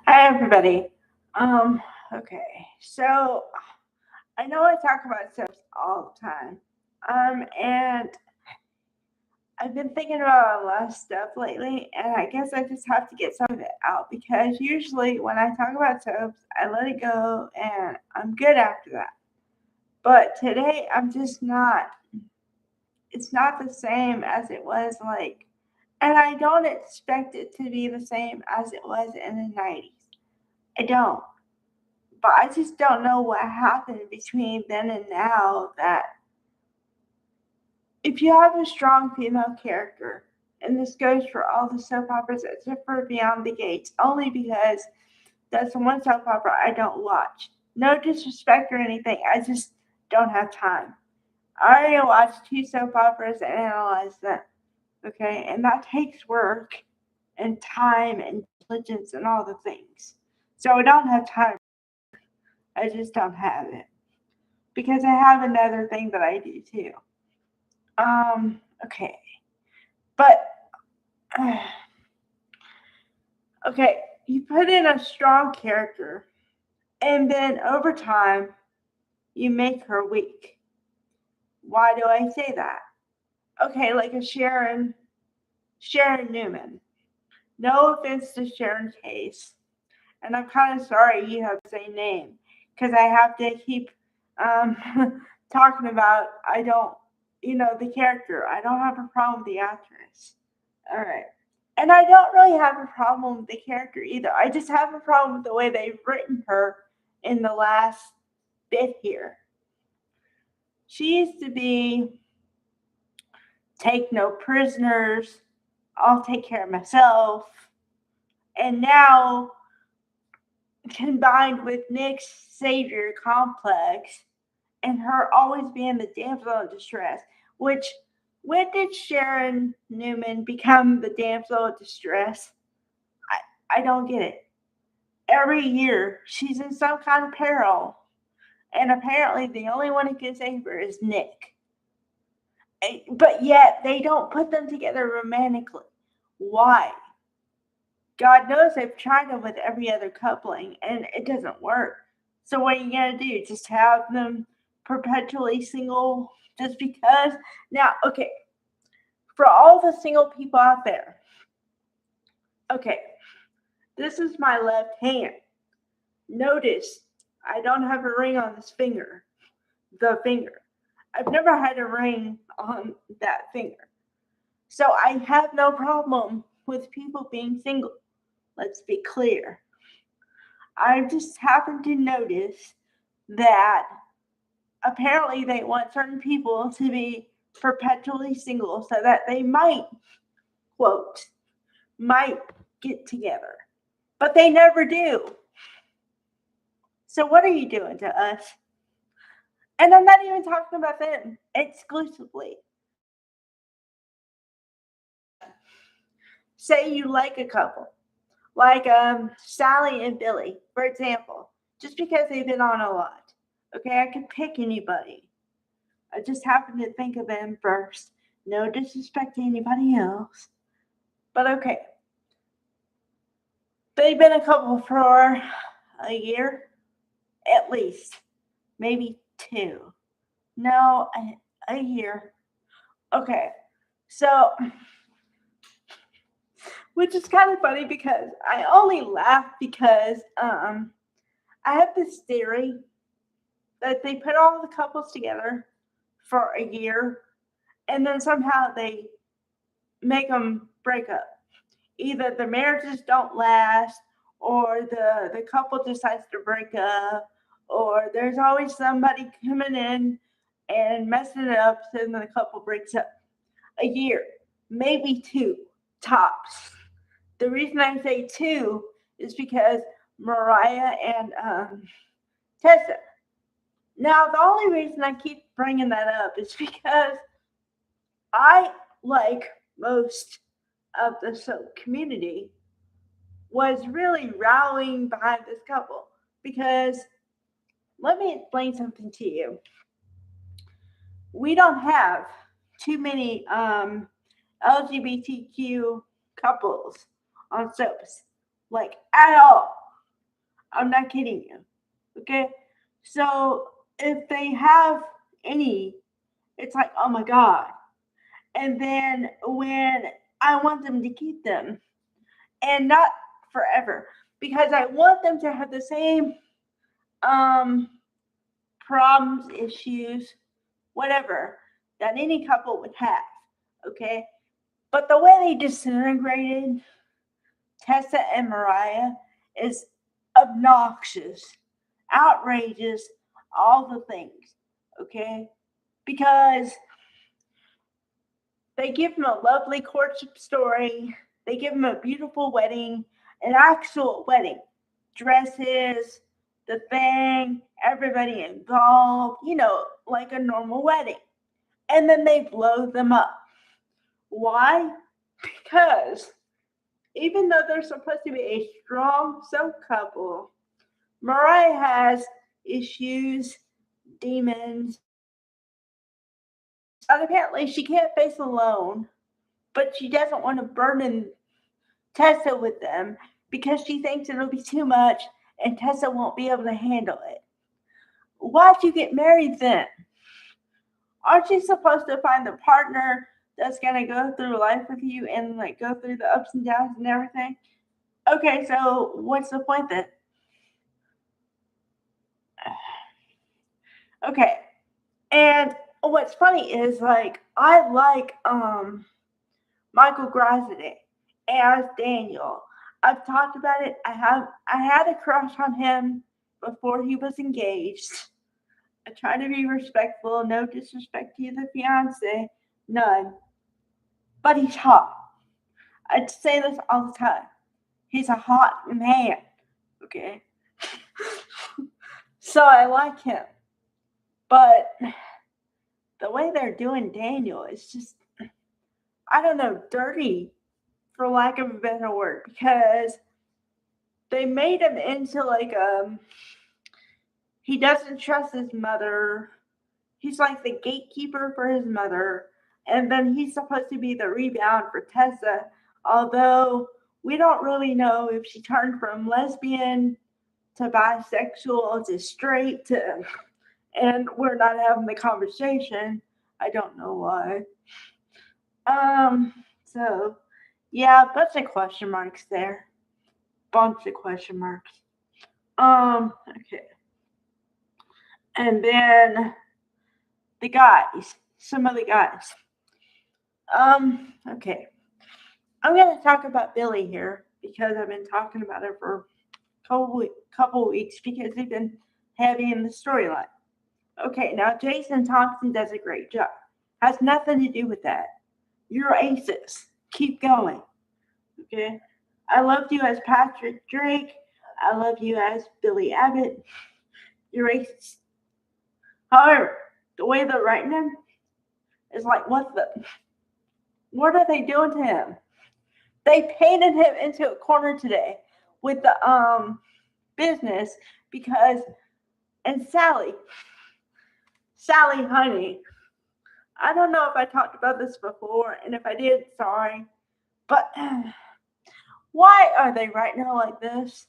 Hi, everybody. Um, okay, so I know I talk about soaps all the time. And I've been thinking about a lot of stuff lately, and I guess I just have to get some of it out because usually when I talk about soaps, I let it go and I'm good after that. But today, I'm just not. It's not the same as it was and I don't expect it to be the same as it was in the 90s. I don't. But I just don't know what happened between then and now that if you have a strong female character, and this goes for all the soap operas except for Beyond the Gates, only because that's the one soap opera I don't watch. No disrespect or anything, I just don't have time. I already watched two soap operas and analyzed them, okay? And that takes work and time and diligence and all the things. So I don't have time. I just don't have it. Because I have another thing that I do too. Okay. But okay, you put in a strong character and then over time you make her weak. Why do I say that? Okay, like a Sharon Newman. No offense to Sharon Case. And I'm kind of sorry you have the same name because I have to keep um, talking about I don't, the character. I don't have a problem with the actress. All right. And I don't really have a problem with the character either. I just have a problem with the way they've written her in the last bit here. She used to be take no prisoners, I'll take care of myself. And now, combined with Nick's savior complex and her always being the damsel in distress, which when did Sharon Newman become the damsel in distress? I don't get it. Every year she's in some kind of peril, and apparently the only one who can save her is Nick. But yet they don't put them together romantically. Why? God knows they've tried them with every other coupling, and it doesn't work. So what are you gonna do? Just have them perpetually single just because? Now, okay, for all the single people out there, okay, this is my left hand. Notice I don't have a ring on this finger. The finger. I've never had a ring on that finger. So I have no problem with people being single. Let's be clear. I just happen to notice that apparently they want certain people to be perpetually single so that they might, quote, might get together. But they never do. So what are you doing to us? And I'm not even talking about them exclusively. Say you like a couple, like Sally and Billy, for example, just because they've been on a lot. Okay, I could pick anybody. I just happened to think of them first. No disrespect to anybody else. But okay, they've been a couple for a year, at least, maybe two. No, a year. Okay, so which is kind of funny because I only laugh because I have this theory that they put all the couples together for a year and then somehow they make them break up. Either the marriages don't last or the couple decides to break up or there's always somebody coming in and messing it up so then the couple breaks up. A year, maybe two tops. The reason I say two is because Mariah and Tessa. Now, the only reason I keep bringing that up is because I, like most of the soap community, was really rallying behind this couple because let me explain something to you. We don't have too many LGBTQ couples on soaps, like at all. I'm not kidding you. Okay? So if they have any, it's like, oh my God. And then when I want them to keep them and not forever, because I want them to have the same um problems, issues, whatever that any couple would have. Okay? But the way they disintegrated Tessa and Mariah is obnoxious, outrageous, all the things. Okay? Because they give him a lovely courtship story, they give him a beautiful wedding, an actual wedding, dresses, the thing, everybody involved, like a normal wedding. And then they blow them up. Why? Because even though they're supposed to be a strong soap couple, Mariah has issues, demons, and apparently she can't face alone, but she doesn't want to burden Tessa with them because she thinks it'll be too much and Tessa won't be able to handle it. Why'd you get married then? Aren't you supposed to find the partner that's gonna go through life with you and like go through the ups and downs and everything? Okay, so what's the point then? Okay, and what's funny is like I like Michael Grasade as Daniel. I've talked about it. I had a crush on him before he was engaged. I try to be respectful, no disrespect to the fiance, none. But he's hot. I say this all the time. He's a hot man. Okay. So I like him. But the way they're doing Daniel is just, I don't know, dirty, for lack of a better word, because they made him into like he doesn't trust his mother. He's like the gatekeeper for his mother. And then he's supposed to be the rebound for Tessa, although we don't really know if she turned from lesbian to bisexual to straight to, and we're not having the conversation. I don't know why. So yeah, bunch of question marks there. Bunch of question marks. Okay. And then the guys, some of the guys. Okay. I'm gonna talk about Billy here because I've been talking about it for couple weeks because they've been heavy in the storyline. Okay, now Jason Thompson does a great job. Has nothing to do with that. You're aces. Keep going. Okay. I loved you as Patrick Drake. I love you as Billy Abbott. You're aces. However, the way they're writing him is like, what are they doing to him? They painted him into a corner today with the business because, and Sally, honey, I don't know if I talked about this before, and if I did, sorry, but why are they writing her like this?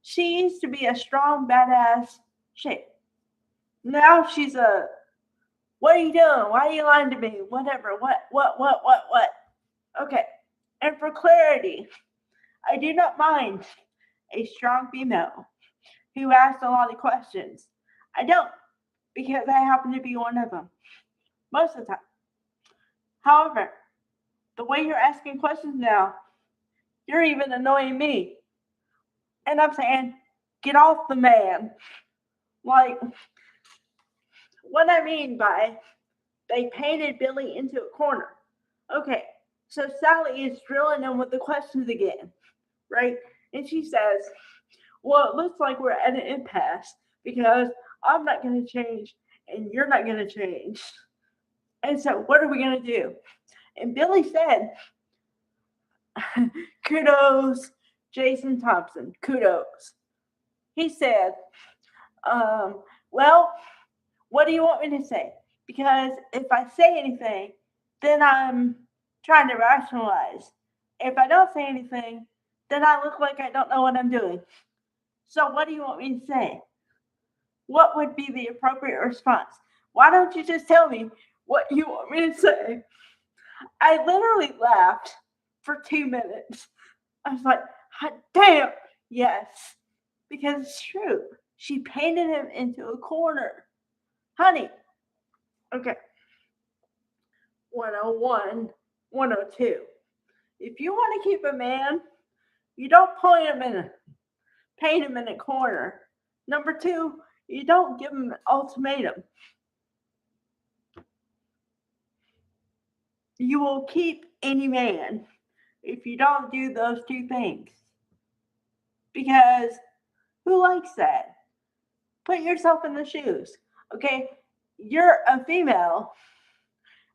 She used to be a strong, badass chick. Now she's a, what are you doing? Why are you lying to me? Whatever. What? Okay. And for clarity, I do not mind a strong female who asks a lot of questions. I don't, because I happen to be one of them most of the time. However, the way you're asking questions now, you're even annoying me. And I'm saying, get off the man. Like, what I mean by they painted Billy into a corner. Okay, so Sally is drilling him with the questions again, right? And she says, well, it looks like we're at an impasse because I'm not going to change and you're not going to change. And so, what are we going to do? And Billy said, kudos, Jason Thompson, kudos. He said, well, what do you want me to say? Because if I say anything, then I'm trying to rationalize. If I don't say anything, then I look like I don't know what I'm doing. So what do you want me to say? What would be the appropriate response? Why don't you just tell me what you want me to say? I literally laughed for 2 minutes. I was like, "Hot damn, yes," because it's true. She painted him into a corner. Honey, okay, 101, 102. If you want to keep a man, you don't paint him in a corner. Number two, you don't give him an ultimatum. You will keep any man if you don't do those two things. Because who likes that? Put yourself in the shoes. Okay, you're a female.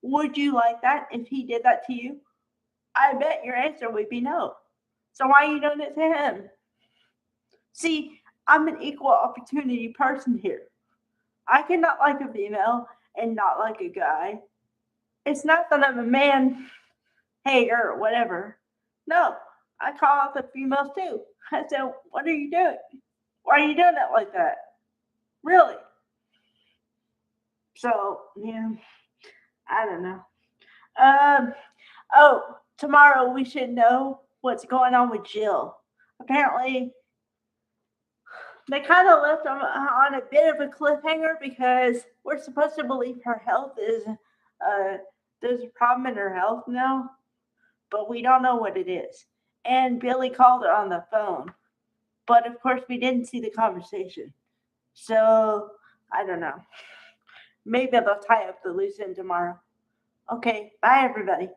Would you like that if he did that to you? I bet your answer would be no. So why are you doing it to him? See, I'm an equal opportunity person here. I cannot like a female and not like a guy. It's not that I'm a man hater or whatever. No, I call out the females too. I said, what are you doing? Why are you doing it like that? Really? So, yeah, I don't know. Um, oh, tomorrow we should know what's going on with Jill. Apparently, they kind of left on a bit of a cliffhanger because we're supposed to believe her health is there's a problem in her health now, but we don't know what it is. And Billy called her on the phone, but of course we didn't see the conversation. So I don't know. Maybe they'll tie up the loose end tomorrow. Okay, bye everybody.